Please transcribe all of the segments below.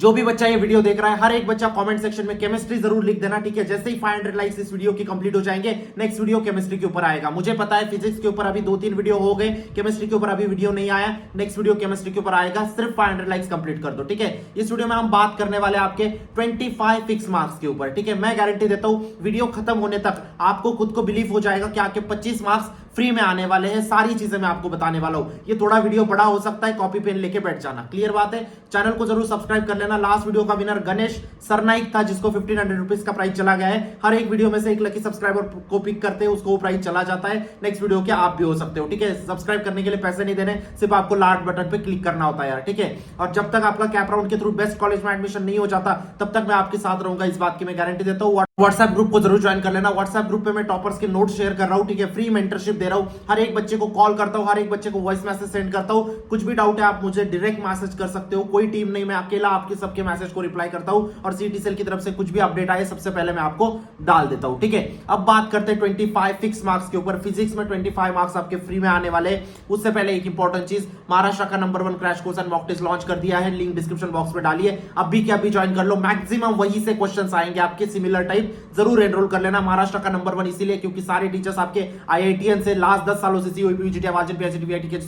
जो भी बच्चा ये वीडियो देख रहा है, हर एक बच्चा कमेंट सेक्शन में केमिस्ट्री जरूर लिख देना, ठीक है। जैसे ही 500 लाइक्स इस वीडियो की कंप्लीट हो जाएंगे, नेक्स्ट वीडियो केमिस्ट्री के ऊपर आएगा। मुझे पता है फिजिक्स के ऊपर अभी 2-3 वीडियो हो गए, केमिस्ट्री के ऊपर अभी वीडियो नहीं आया। नेक्स्ट वीडियो केमिस्ट्री के ऊपर आएगा, सिर्फ 500 लाइक्स कंप्लीट कर दो, ठीक है। इस वीडियो में हम बात करने वाले आपके 25 फिक्स मार्क्स के ऊपर, ठीक है। मैं गारंटी देता हूं वीडियो खत्म होने तक आपको खुद को बिलीव हो जाएगा कि आपके 25 मार्क्स फ्री में आने वाले हैं। सारी चीजें मैं आपको बताने वाला हूं। ये थोड़ा वीडियो बड़ा हो सकता है, कॉपी पेन लेके बैठ जाना, क्लियर बात है। चैनल को जरूर सब्सक्राइब कर लेना। लास्ट वीडियो का विनर गणेश सरनाइक था, जिसको 1500 रुपीज का प्राइस चला गया है। हर एक वीडियो में से एक लकी सब्सक्राइबर को पिक करते हैं, उसको वो प्राइस चला जाता है। नेक्स्ट वीडियो के आप भी हो सकते हो, ठीक है। सब्सक्राइब करने के लिए पैसे नहीं देने, सिर्फ आपको लाल बटन पे क्लिक करना होता है यार, ठीक है। और जब तक आपका कैप राउंड के थ्रू बेस्ट कॉलेज में एडमिशन नहीं हो जाता, तब तक मैं आपके साथ रहूंगा, इस बात की मैं गारंटी देता हूँ। व्हाट्सएप ग्रुप को जरूर ज्वाइन कर लेना। व्हाट्सएप ग्रुप पे मैं टॉपर्स के नोट शेयर कर रहा हूँ, ठीक है। फ्री मेंटरशिप दे रहा हूँ। हर एक बच्चे को कॉल करता हूँ, हर एक बच्चे को वॉइस मैसेज सेंड करता हूँ। कुछ भी डाउट है आप मुझे डायरेक्ट मैसेज कर सकते हो, कोई टीम नहीं, मैं अकेला आपके सबके मैसेज को रिप्लाई करता हूँ। और सीटी सेल की तरफ से कुछ भी अपडेट आए, सबसे पहले मैं आपको डाल देता हूँ, ठीक है। अब बात करते हैं 25 फिक्स मार्क्स के ऊपर। फिजिक्स में 25 मार्क्स आपके फ्री में आने वाले। उससे पहले एक इंपॉर्टेंट चीज, महाराष्ट्र का number 1 crash course and mock test launch कर दिया है, लिंक डिस्क्रिप्शन बॉक्स में डालिए। अभी के अभी ज्वाइन कर लो, मैक्सिमम वही से क्वेश्चंस आएंगे आपके सिमिलर टाइप, जरूर एनरोल कर लेना। महाराष्ट्र का नंबर 1 इसीलिए क्योंकि सारे टीचर्स आपके आईआईटीएन से लास्ट 10 सालों से सीओईपी, जीटी, आवाजन, पीएचडी, वीआईटी के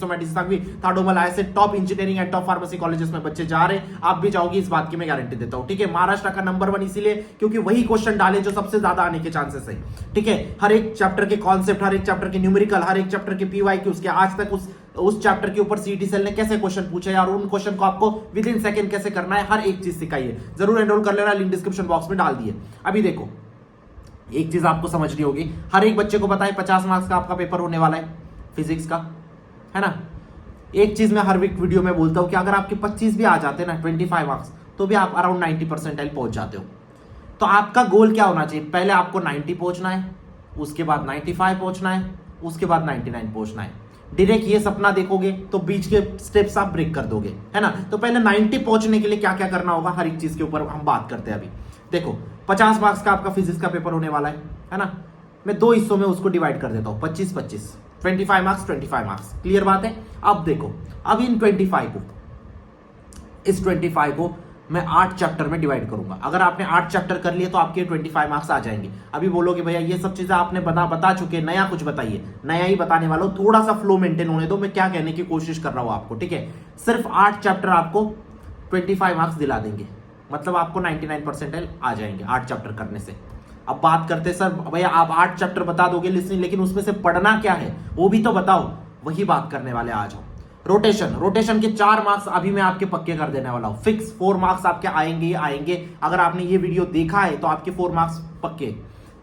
थाडोमल ऐसे top engineering and top pharmacy colleges में बच्चे जा रहे हैं। आप भी जाओगे, इस बात की मैं गारंटी देता हूं, ठीक है। महाराष्ट्र का नंबर 1 इसीलिए क्योंकि वही क्वेश्चन डाले जो सबसे ज्यादा आने के चांसेस है, ठीक है। हर एक चैप्टर के कॉन्सेप्ट, हर एक चैप्टर के न्यूमेरिकल, हर एक चैप्टर के पीवाईक्यूज के आज तक उस चैप्टर के ऊपर सीटी सेल ने कैसे क्वेश्चन पूछे और उन क्वेश्चन को आपको विद इन सेकंड कैसे करना है, हर एक चीज सिखाई है। जरूर एनरोल कर लेना, लिंक डिस्क्रिप्शन बॉक्स में डाल दिए। अभी देखो, एक चीज आपको समझनी होगी, हर एक बच्चे को पता है 50 मार्क्स का आपका पेपर होने वाला है फिजिक्स का, है ना। एक चीज मैं हर वीडियो में बोलता हूं कि अगर आपके 25 भी आ जाते हैं ना, 25 मार्क्स, तो भी आप अराउंड 90 परसेंटाइल पहुंच जाते हो। तो आपका गोल क्या होना चाहिए? पहले आपको 90 पहुंचना है, उसके बाद 95 पहुंचना है, उसके बाद 99 पहुंचना है। डायरेक्ट ये सपना देखोगे तो बीच के स्टेप्स आप ब्रेक कर दोगे, है ना। तो पहले 90 पहुंचने के लिए क्या क्या करना होगा, हर एक चीज के ऊपर हम बात करते हैं अभी। देखो, 50 मार्क्स का आपका फिजिक्स का पेपर होने वाला है ना। मैं 2 हिस्सों में उसको डिवाइड कर देता हूं, 25-25, 25 मार्क्स, 25 मार्क्स, क्लियर बात है। अब देखो, अब इन 25 को, इस 25 को मैं 8 चैप्टर में डिवाइड करूंगा। अगर आपने 8 चैप्टर कर लिए तो आपके 25 मार्क्स आ जाएंगे। अभी बोलोगे भैया ये सब चीजें आपने बता चुके, नया कुछ बताइए। नया ही बताने वाला हूं, थोड़ा सा फ्लो मेंटेन होने दो। मैं क्या कहने की कोशिश कर रहा हूं आपको, ठीक है। सिर्फ 8 चैप्टर आपको 25 मार्क्स दिला देंगे, मतलब आपको 99 परसेंटाइल आ जाएंगे 8 चैप्टर करने से। अब बात करते सर भैया आप 8 चैप्टर बता दोगे लिसनिंग, लेकिन उसमें से पढ़ना क्या है वो भी तो बताओ। वही बात करने वाले आ जाओ। रोटेशन के 4 मार्क्स अभी मैं आपके पक्के कर देने वाला हूं, फिक्स 4 मार्क्स आपके आएंगे। अगर आपने ये वीडियो देखा है तो आपके 4 मार्क्स पक्के।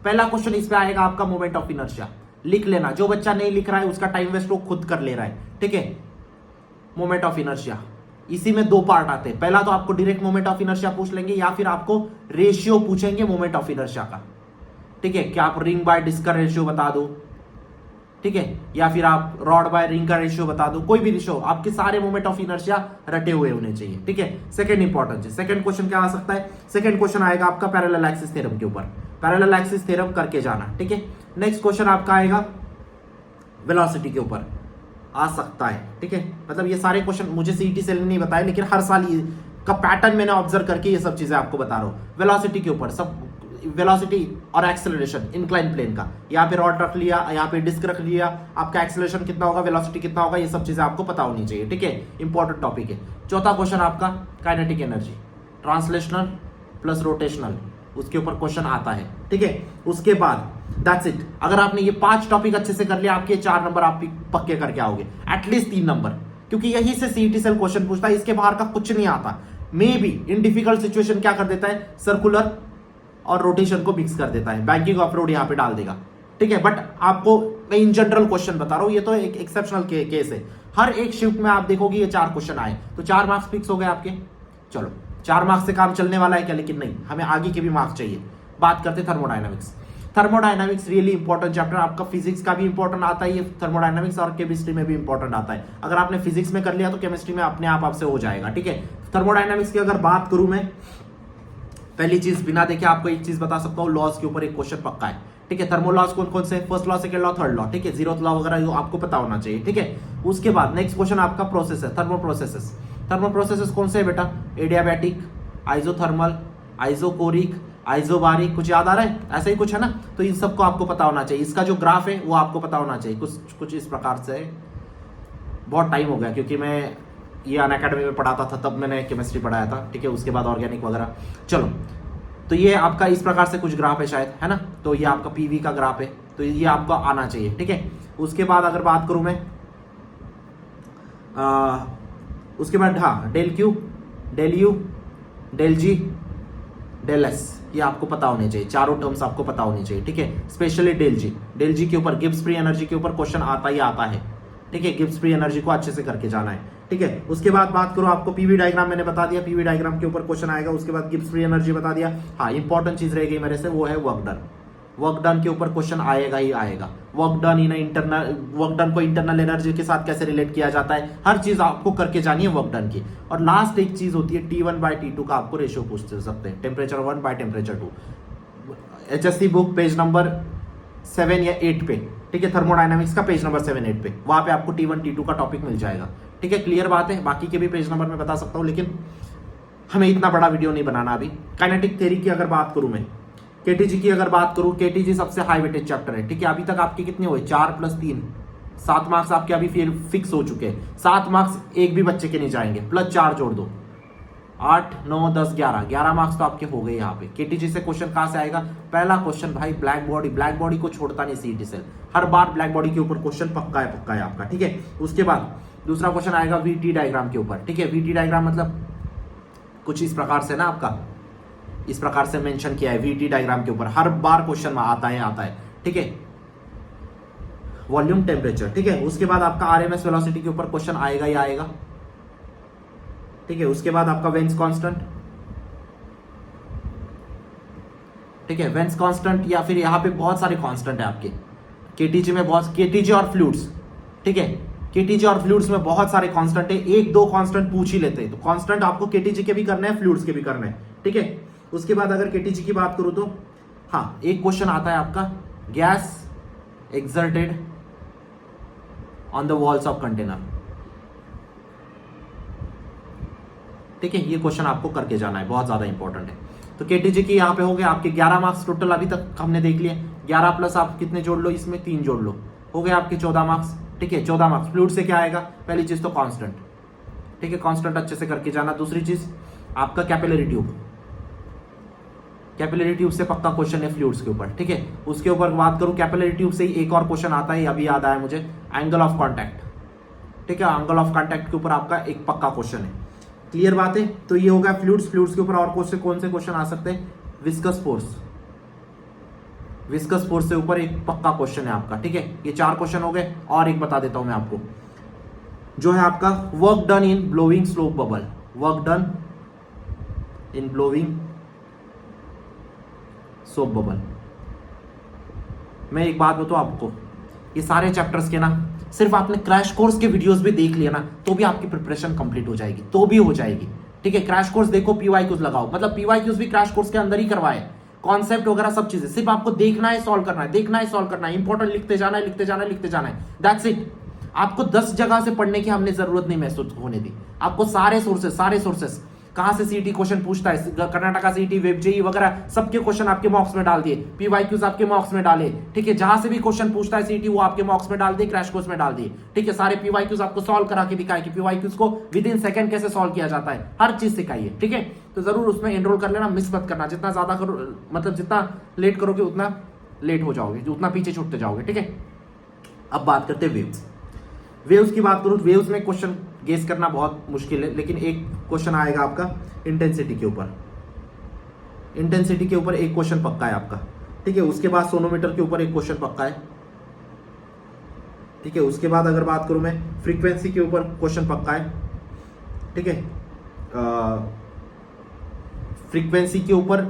पहला क्वेश्चन इस पे आएगा आपका मोमेंट ऑफ इनर्शिया, लिख लेना। जो बच्चा नहीं लिख रहा है उसका टाइम वेस्ट वो खुद कर ले रहा है, ठीक है। मोमेंट ऑफ इनर्शिया, इसी में 2 पार्ट आते हैं। पहला तो आपको डायरेक्ट मोमेंट ऑफ इनर्शिया पूछ लेंगे, या फिर आपको रेशियो पूछेंगे मोमेंट ऑफ इनर्शिया का, ठीक है। क्या आप रिंग बाय डिस्क का रेशियो बता दो, ठीक है, या फिर आप रॉड बाय रिंग का रेशियो बता दो, कोई भी रेशियो। आपके सारे मोमेंट ऑफ इनर्शिया रटे हुए होने चाहिए, ठीक है। सेकंड इंपॉर्टेंट है, सेकंड क्वेश्चन क्या आ सकता है? सेकंड क्वेश्चन आएगा आपका पैरेलल एक्सिस थ्योरम के ऊपर, पैरेलल एक्सिस थ्योरम करके जाना, ठीक है। नेक्स्ट क्वेश्चन आपका आएगा वेलोसिटी के ऊपर, आ सकता है, ठीक है। मतलब ये सारे क्वेश्चन मुझे सीटी सेल ने नहीं बताए, लेकिन हर साल ये का पैटर्न मैंने ऑब्जर्व करके ये सब चीजें आपको बता रहा हूं। वेलोसिटी के ऊपर सब, वेलोसिटी और एक्सेलरेशन इंक्लाइन प्लेन का, यहाँ पे रॉड रख लिया, यहाँ पे डिस्क रख लिया, आपका एक्सेलरेशन कितना होगा, वेलोसिटी कितना होगा, ये सब चीजें आपको पता होनी चाहिए, ठीक है। इंपॉर्टेंट टॉपिक है। चौथा क्वेश्चन आपका kinetic energy, translational plus rotational, उसके ऊपर क्वेश्चन आता है, ठीक है। उसके बाद दैट्स इट। अगर आपने ये 5 टॉपिक अच्छे से कर लिया, आपके 4 नंबर आप पक्के करके आओगे, एटलीस्ट 3 नंबर, क्योंकि यही से सीटी सेल क्वेश्चन पूछता है, इसके बाहर का कुछ नहीं आता। May be in difficult situation क्या कर देता है, सर्कुलर और रोटेशन को मिक्स कर देता है, बैंकिंग ऑफ रोड यहाँ पे डाल देगा, ठीक है। बट आपको मैं इन जनरल क्वेश्चन बता रहा हूं, ये तो एक एक्सेप्शनल केस है। हर एक शिफ्ट में आप देखोगे ये 4 क्वेश्चन आए, तो 4 मार्क्स फिक्स हो गए आपके। चलो 4 मार्क्स से काम चलने वाला है क्या? लेकिन नहीं, हमें आगे के भी मार्क्स चाहिए। बात करते thermodynamics. Thermodynamics really important chapter, आपका फिजिक्स का भी इंपॉर्टेंट आता है ये थर्मोडायनामिक्स, और केमिस्ट्री में भी इंपॉर्टेंट आता है। अगर आपने फिजिक्स में कर लिया तो केमिस्ट्री में अपने आप आपसे हो जाएगा, ठीक है। थर्मोडायनामिक्स की अगर बात करूं मैं, पहली चीज बिना देखे आपको एक चीज बता सकता हूं, लॉज के ऊपर एक क्वेश्चन पक्का है, ठीक है। थर्मो लॉज कौन कौन से? First law, second law, third law, ठीक है। जीरोथ लॉ वगैरह आपको पता होना चाहिए, ठीक है। उसके बाद नेक्स्ट क्वेश्चन आपका प्रोसेस है, थर्मो प्रोसेसेस। थर्मो प्रोसेसेस कौन से है बेटा? एडियाबैटिक, आइसोथर्मल, आइसोकोरिक, आइसोबारिक, कुछ याद आ रहा है? ऐसा ही कुछ है ना। तो इन सबको आपको पता होना चाहिए। इसका जो ग्राफ है वो आपको पता होना चाहिए, कुछ इस प्रकार से है। बहुत टाइम हो गया क्योंकि मैं ये अनअकैडमी में पढ़ाता था, तब मैंने केमिस्ट्री पढ़ाया था, ठीक है। उसके बाद ऑर्गेनिक वगैरह। चलो, तो ये आपका इस प्रकार से कुछ ग्राफ है शायद, है ना। तो ये आपका पीवी का ग्राफ है, तो ये आपको आना चाहिए, ठीक है। उसके बाद अगर बात करूं मैं उसके बाद, हाँ, del Q, del U, del G, del S, ये आपको पता होने चाहिए। चारों टर्म्स आपको पता होनी चाहिए, ठीक है। स्पेशली डेल जी के ऊपर, गिब्स फ्री एनर्जी के ऊपर क्वेश्चन आता ही आता है, ठीक है। गिब्स फ्री एनर्जी को अच्छे से करके जाना है, ठीक है। उसके बाद बात करो आपको पीवी डायग्राम, मैंने बता दिया, पीवी डायग्राम के ऊपर क्वेश्चन आएगा। उसके बाद गिब्स फ्री एनर्जी बता दिया। हाँ, इंपॉर्टेंट चीज रह गई मेरे से, वो है वर्क डन। वर्क डन के ऊपर क्वेश्चन आएगा ही आएगा। Work done in internal, work done को इंटरनल एनर्जी के साथ कैसे रिलेट किया जाता है, हर चीज आपको करके जानी है वर्क डन की। और लास्ट एक चीज होती है T1/T2 का, आपको रेशियो पूछ सकते हैं, टेम्परेचर 1/टेम्परेचर 2। HSC बुक पेज नंबर 7 या 8 पे, ठीक है। थर्मोडायनामिक्स का पेज नंबर 7-8 पे, वहां पे आपको T1 T2 का टॉपिक मिल जाएगा, ठीक है। क्लियर बात है। बाकी के भी पेज नंबर में बता सकता हूं, लेकिन हमें इतना बड़ा वीडियो नहीं बनाना अभी। काइनेटिक थ्योरी की अगर बात करूं मैं, केटीजी की अगर बात करूं, केटीजी सबसे हाई वेटेज चैप्टर है, ठीक है। अभी तक आपके कितने हुए? 4 + 3, 7 मार्क्स आपके अभी फिर फिक्स हो चुके हैं। 7 मार्क्स एक भी बच्चे के नहीं जाएंगे, +4 जोड़ दो, 8, 9, 10, 11 मार्क्स तो आपके हो गए यहाँ पे। केटीजी से क्वेश्चन कहां से आएगा? पहला क्वेश्चन भाई ब्लैक बॉडी को छोड़ता नहीं सीईटी सेल, हर बार ब्लैक बॉडी के ऊपर क्वेश्चन पक्का है आपका, ठीक है। उसके बाद दूसरा क्वेश्चन आएगा वीटी डायग्राम के ऊपर, ठीक है। वीटी डायग्राम मतलब कुछ इस प्रकार से ना, आपका इस प्रकार से मेंशन किया है वीटी डायग्राम के ऊपर, हर बार क्वेश्चन आता है, ठीक है। वॉल्यूम टेम्परेचर, ठीक है। उसके बाद आपका आरएमएस वेलोसिटी के ऊपर क्वेश्चन आएगा ही आएगा, ठीक है। उसके बाद आपका वेन्स कांस्टेंट, ठीक है। वेन्स कांस्टेंट, या फिर यहाँ पे बहुत सारे कांस्टेंट है आपके केटीजी में, बहुत केटीजी और फ्लूइड्स, ठीक है। केटीजी और फ्लूइड्स में बहुत सारे कांस्टेंट है, 1-2 कांस्टेंट पूछ ही लेते हैं। तो कांस्टेंट आपको केटीजी के भी करने हैं, फ्लूइड्स के भी करने हैं, ठीक है। उसके बाद अगर केटीजी की बात करूं तो हाँ, एक क्वेश्चन आता है आपका, gas exerted on the walls of container, ठीक है। ये क्वेश्चन आपको करके जाना है, बहुत ज्यादा इंपॉर्टेंट है। तो केटीजी की यहाँ पे हो गए आपके 11 मार्क्स टोटल, अभी तक हमने देख लिए। 11 प्लस आप कितने जोड़ लो, इसमें 3 जोड़ लो, हो गए आपके 14 मार्क्स, ठीक है। 14 मार्क्स। फ्लूइड से क्या आएगा? पहली चीज तो कांस्टेंट, ठीक है, कांस्टेंट अच्छे से करके जाना। दूसरी चीज आपका कैपिलरी ट्यूब, कैपिलरी ट्यूब से पक्का क्वेश्चन है फ्लूइड्स के ऊपर, ठीक है। उसके ऊपर बात करूं, कैपिलरी ट्यूब से ही एक और क्वेश्चन आता है, अभी याद आया मुझे, एंगल ऑफ कांटेक्ट, ठीक है। एंगल ऑफ कांटेक्ट के ऊपर आपका एक पक्का क्वेश्चन है। क्लियर बात है। तो ये होगा फ्लूइड्स के ऊपर। और कौन से क्वेश्चन आ सकते हैं? विस्कस फोर्स से ऊपर एक पक्का क्वेश्चन है आपका, ठीक है। ये 4 क्वेश्चन हो गए। और एक बता देता हूं मैं आपको, जो है आपका work done in blowing slope bubble, work done in blowing soap bubble. मैं एक बात बताऊं आपको, ये सारे चैप्टर्स के ना, सिर्फ आपने क्रैश कोर्स के वीडियोस भी देख लिया ना, तो भी आपकी प्रिपरेशन कंप्लीट हो जाएगी, तो भी हो जाएगी, ठीक है। क्रैश कोर्स देखो, पीवाईक्यूज लगाओ, मतलब पीवाईक्यूज भी क्रैश कोर्स के अंदर ही करवाए, कॉन्सेप्ट वगैरह सब चीजें सिर्फ आपको देखना है, सॉल्व करना है, इंपॉर्टेंट लिखते जाना है, दैट्स इट। आपको 10 जगह से पढ़ने की हमने जरूरत नहीं महसूस होने दी। आपको सारे सोर्सेस कहां से सीईटी क्वेश्चन पूछता है, कर्नाटका सीईटी, वेब जेई वगैरह सबके क्वेश्चन आपके मॉक्स में डाल दिए, पीवाईक्यूज आपके मॉक्स में डाले, ठीक है। जहां से भी क्वेश्चन पूछता है सीईटी वो आपके मॉक्स में डाल दिए, क्रैश कोर्स में डाल दिए, ठीक है। सारे पीवाईक्यूज आपको सॉल्व करा के दिखाए कि पीवाईक्यूज को विद इन सेकंड कैसे सॉल्व किया जाता है, हर चीज सिखाइए, ठीक है। तो जरूर उसमें एनरोल कर लेना, मिस मत करना। जितना ज्यादा करो, मतलब जितना लेट करोगे उतना लेट हो जाओगे, उतना पीछे छूटते जाओगे, ठीक है। अब बात करते हैं वेव्स की बात करूं, वेव्स में क्वेश्चन गेस करना बहुत मुश्किल है, लेकिन एक क्वेश्चन आएगा आपका इंटेंसिटी के ऊपर, एक क्वेश्चन पक्का है आपका, ठीक है। उसके बाद सोनोमीटर के ऊपर एक क्वेश्चन पक्का है, ठीक है। उसके बाद अगर बात करूं मैं, फ्रीक्वेंसी के ऊपर क्वेश्चन पक्का है, ठीक है। फ्रीक्वेंसी के ऊपर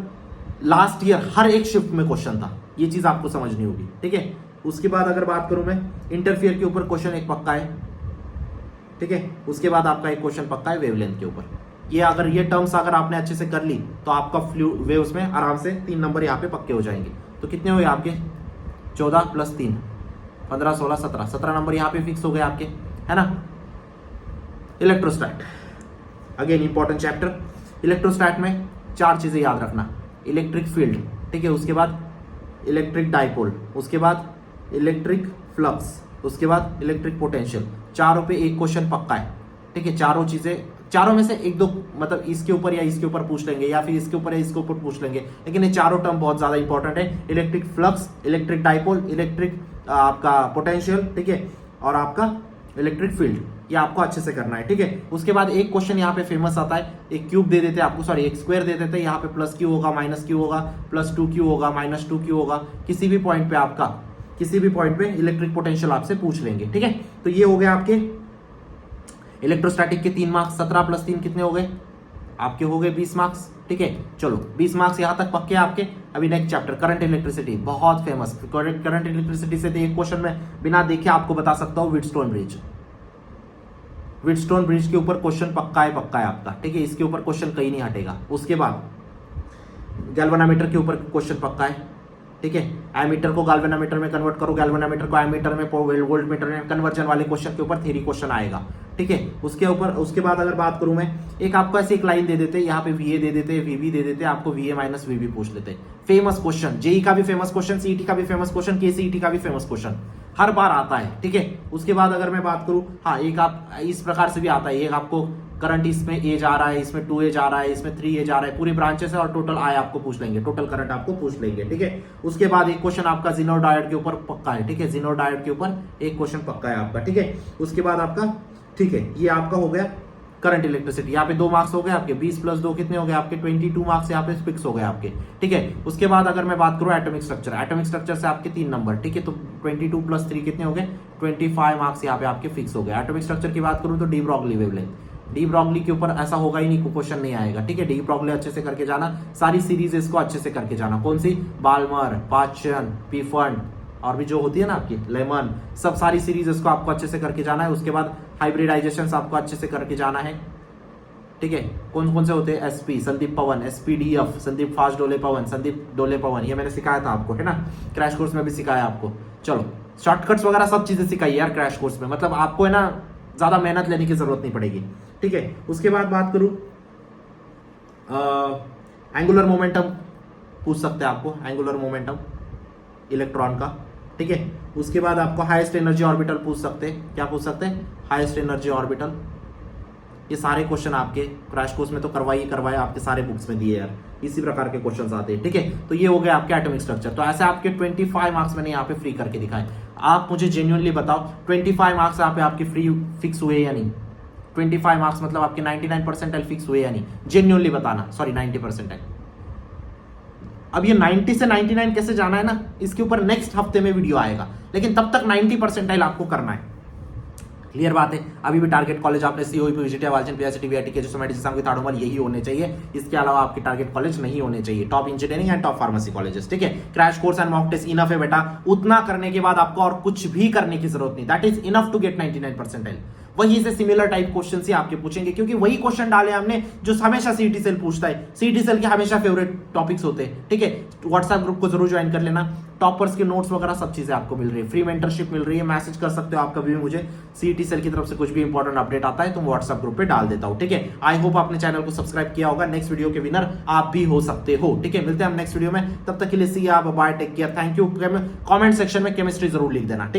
लास्ट ईयर हर एक शिफ्ट में क्वेश्चन था, ये चीज आपको समझनी होगी, ठीक है। उसके बाद अगर बात करूं मैं, इंटरफियर के ऊपर क्वेश्चन एक पक्का है, ठीक है। उसके बाद आपका एक क्वेश्चन पक्का है वेवलेंथ के ऊपर। ये टर्म्स अगर आपने अच्छे से कर ली तो आपका वेव्स में आराम से 3 नंबर यहाँ पे पक्के हो जाएंगे। तो कितने हुए आपके? 14 + 3, 15, 16, 17 नंबर यहाँ पे फिक्स हो गए आपके, है ना। इलेक्ट्रोस्टैट, अगेन इंपॉर्टेंट चैप्टर। इलेक्ट्रोस्टैट में 4 चीजें याद रखना, इलेक्ट्रिक फील्ड, ठीक है, उसके बाद इलेक्ट्रिक डाइपोल, उसके बाद इलेक्ट्रिक फ्लक्स, उसके बाद इलेक्ट्रिक पोटेंशियल। चारों पे एक क्वेश्चन पक्का है, ठीक है। चारों चीजें, चारों में से एक दो मतलब इसके ऊपर या इसके ऊपर पूछ लेंगे, या फिर इसके ऊपर या इसके ऊपर पूछ लेंगे, लेकिन ये चारों टर्म बहुत ज्यादा इंपॉर्टेंट है। Electric flux, electric dipole, electric आपका पोटेंशियल, ठीक है, और आपका इलेक्ट्रिक फील्ड, ये आपको अच्छे से करना है, ठीक है। उसके बाद एक क्वेश्चन यहाँ पे फेमस आता है, एक क्यूब दे देते हैं आपको, सॉरी एक स्क्वायर दे देते हैं, यहाँ पे प्लस क्यू होगा, माइनस क्यू होगा, प्लस 2q होगा, माइनस 2q होगा, किसी भी पॉइंट पे आपका, किसी भी पॉइंट पे इलेक्ट्रिक पोटेंशियल आपसे पूछ लेंगे, ठीक है। तो ये हो गया आपके इलेक्ट्रोस्टैटिक के 3 मार्क्स। 17 + 3 कितने हो गए आपके? हो गए 20 मार्क्स, ठीक है। चलो 20 मार्क्स यहां तक पक्के आपके। अभी नेक्स्ट चैप्टर करंट इलेक्ट्रिसिटी, बहुत फेमस। करंट इलेक्ट्रिसिटी से तो एक क्वेश्चन में बिना देखे आपको बता सकता हूं, व्हीटस्टोन ब्रिज। व्हीटस्टोन ब्रिज के ऊपर क्वेश्चन पक्का है आपका, ठीक है, इसके ऊपर क्वेश्चन कहीं नहीं हटेगा। उसके बाद गैल्वेनोमीटर के ऊपर क्वेश्चन पक्का है, ठीक है। एमीटर को गैल्वेनोमीटर में कन्वर्ट करो, गैल्वेनोमीटर को एमीटर में, वोल्टमीटर में, कन्वर्जन वाले क्वेश्चन के ऊपर थ्योरी क्वेश्चन आएगा, ठीक है। उसके ऊपर, उसके बाद अगर बात करूं मैं, एक आपको ऐसे एक लाइन दे देते, यहाँ पे VA दे देते, VB दे देते, आपको VA - VB पूछ लेते। फेमस क्वेश्चन, जेई का भी फेमस क्वेश्चन, सीईटी का भी फेमस क्वेश्चन, KCET का भी फेमस क्वेश्चन, हर बार आता है, ठीक है। उसके बाद अगर मैं बात करूं, हाँ एक आप इस प्रकार से भी आता है, एक आपको करंट इसमें A जा रहा है, इसमें 2A जा रहा है, इसमें 3A जा रहा है, पूरी ब्रांचेस है और टोटल I आपको पूछ लेंगे, टोटल करंट आपको पूछ लेंगे, ठीक है। उसके बाद एक क्वेश्चन आपका जीनोर डायोड के ऊपर पक्का है, ठीक है, जीनोर डायोड के ऊपर एक क्वेश्चन पक्का है आपका, ठीक है। उसके बाद आपका, ठीक है, ये आपका हो गया करंट इलेक्ट्रिसिटी। यहाँ पे 2 मार्क्स हो गए आपके, 20 + 2 कितने हो गए आपके? 22 मार्क्स यहाँ पे फिक्स हो गए आपके, ठीक है। उसके बाद अगर मैं बात करूँ एटॉमिक स्ट्रक्चर, एटॉमिक स्ट्रक्चर से आपके 3 नंबर, ठीक है, तो 22 + 3 कितने हो गए? 25 मार्क्स यहाँ पे आपके फिक्स हो गए। एटॉमिक स्ट्रक्चर की बात करूँ तो de Broglie wavelength, de Broglie के ऊपर ऐसा होगा ही नहीं, क्वेश्चन नहीं आएगा, ठीक है। डी ब्रॉगली अच्छे से करके जाना, सारी सीरीज इसको अच्छे से करके जाना। कौन सी? बाल्मर, पाचन, पीफंड, और भी जो होती है ना आपकी लेमन, सब सारी सीरीज इसको आपको अच्छे से करके जाना है। उसके बाद हाइब्रिडाइजेशन आपको अच्छे से करके जाना है, ठीक है। कौन कौन से होते हैं? SP संदीप पवन, SPDF संदीप फास्ट डोले पवन, संदीप डोले पवन, ये मैंने सिखाया था आपको, है ना, क्रैश कोर्स में भी सिखाया आपको। चलो शॉर्टकट्स वगैरह सब चीजें सिखाई यार क्रैश कोर्स में, मतलब आपको है ना ज्यादा मेहनत लेने की जरूरत नहीं पड़ेगी, ठीक है। उसके बाद बात करूं, एंगुलर मोमेंटम पूछ सकते हैं आपको, एंगुलर मोमेंटम इलेक्ट्रॉन का, ठीक है। उसके बाद आपको हाईएस्ट एनर्जी ऑर्बिटल पूछ सकते हैं, क्या पूछ सकते हैं? Highest energy orbital. ये सारे क्वेश्चन आपके क्रैश कोर्स में तो करवाए आपके सारे बुक्स में दिए यार, इसी प्रकार के क्वेश्चंस आते हैं, ठीक है। तो ये हो गया आपके एटॉमिक स्ट्रक्चर। तो ऐसे आपके 25 मार्क्स मैंने यहाँ पे फ्री करके दिखाए। आप मुझे जेन्युइनली बताओ 25 मार्क्स यहाँ पे आपके फ्री फिक्स हुए या नहीं? 25 मार्क्स मतलब आपके 99 परसेंटाइल फिक्स हुए या नहीं? जेन्युइनली बताना, सॉरी 90 परसेंटाइल। अब ये 90 से 99 कैसे जाना है ना, इसके ऊपर नेक्स्ट हफ्ते में वीडियो आएगा, लेकिन तब तक 90 परसेंटाइल आपको करना है। क्लियर बात है। अभी भी टारगेट कॉलेज आपने COEP, विजिटिया, वालचंद, PICT, VIT के जो सोमेटिक एग्जाम के ताड़ोमल यही होने चाहिए, इसके अलावा आपके टारगेट कॉलेज नहीं होने चाहिए, top engineering and top pharmacy colleges, ठीक है। Crash course and mock test enough है बेटा, उतना करने के बाद आपको और कुछ भी करने की जरूरत नहीं, that is enough to get 99 percentile. वही से सिमिलर टाइप क्वेश्चन ही आपके पूछेंगे, क्योंकि वही क्वेश्चन डाले हमने जो हमेशा CET सेल पूछता है, CET सेल के हमेशा फेवरेट टॉपिक्स होते हैं, ठीक है। व्हाट्सएप ग्रुप को जरूर ज्वाइन कर लेना, टॉपर्स के नोट्स वगैरह सब चीजें आपको मिल रही है, फ्री मेंटरशिप मिल रही है, मैसेज कर सकते हो आप कभी भी मुझे, CET सेल की तरफ से कुछ भी इंपॉर्टेंट अपडेट आता है तो व्हाट्सएप ग्रुप पे डाल देता हूं, ठीक है। आई होप आपने चैनल को सब्सक्राइब किया होगा, नेक्स्ट वीडियो के विनर आप भी हो सकते हो, ठीक है। मिलते हैं हम नेक्स्ट वीडियो में, तब तक के लिए see you, bye, take care, thank you. Comment section में केमिस्ट्री जरूर लिख देना, ठीक।